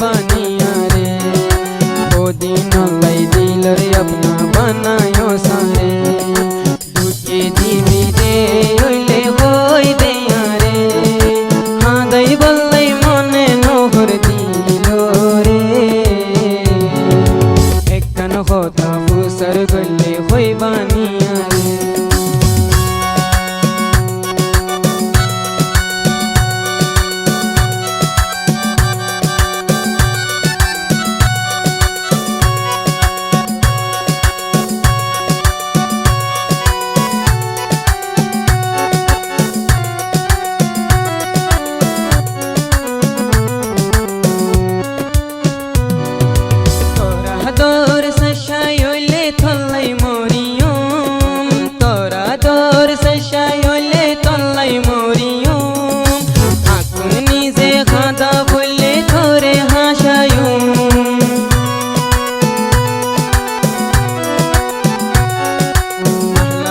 बानिया रे ओ दिन लाई दिल रे अपना बनायो सारे दुखे दीबी रे ओइले होई देया रे हाँ दई बल्लै मने नोहर दिलो रे एकन होता फुसर गल्ले होई बानिया रे তোর সশায়লে থল্লাই মরিয়ম তোরা তোর সশায়লে থল্লাই মরিয়ম আকুন নিজে খাদা বললে ধরে হাসায়ুম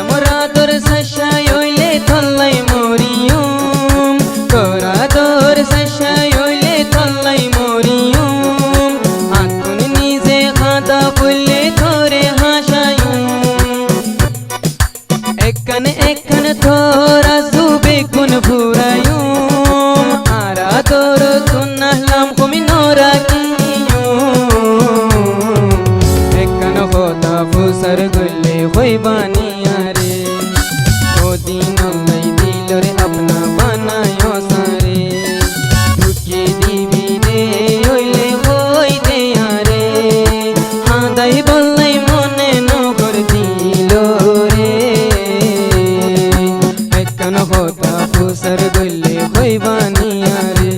মোরা তোর সশায়লে থল্লাই মরিয়ম তোরা তোর সশায়লে থল্লাই মরিয়ম बोले थोरे हाशायूं एकन एकन थोरा जुबे कुन भूरायूं आरा तोरो सुन्नहलाम कुमि नोरा कियूं एकन होता फुसर गुल्ले होई बानिया रे ओ दिन लाई दिल रे अपना बनायो सारे दुखे दीबी रे ओइले होई देया रे दई बल्लै मने नोहर दिलो रे एकन होता फुसर गल्ले होई बानिया रे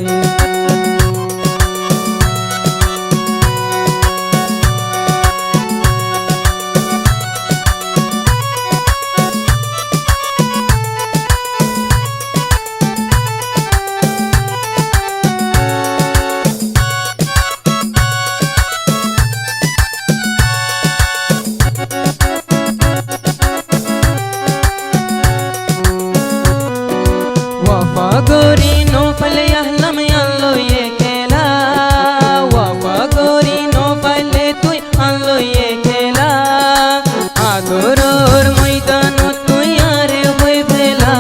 वफा गोरी नौफल यहलम याल्लो ये खेला वफा गोरी नौफल तु अल्लो ये खेला आदोर मैदान तु यारे होई फेला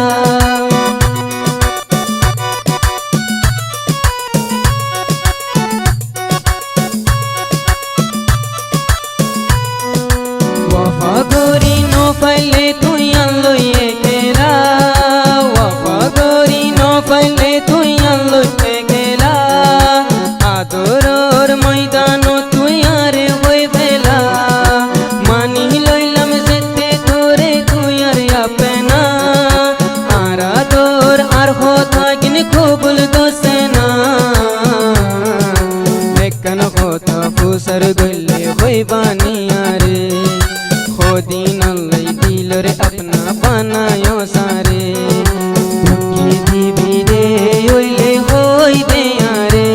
वफा गोरी नौफल तु अल्लो ये खेला पहले तू अल्लो खेला आदोर मैदान तू यारे होई फेला मानी लइलाम जेते तोरे तू यार अपना आरा तोर आर होता किन खूबुल दोसेना एकन होता फुसर गल्ले होई बानिया रे हो दिन लाई दिल रे अपना बनायो सारे दीबी रे ओइले होई देया रे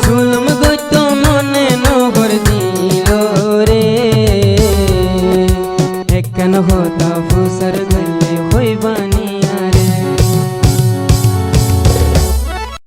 जुलम गतो मने नोहर दिलो रे एकन होता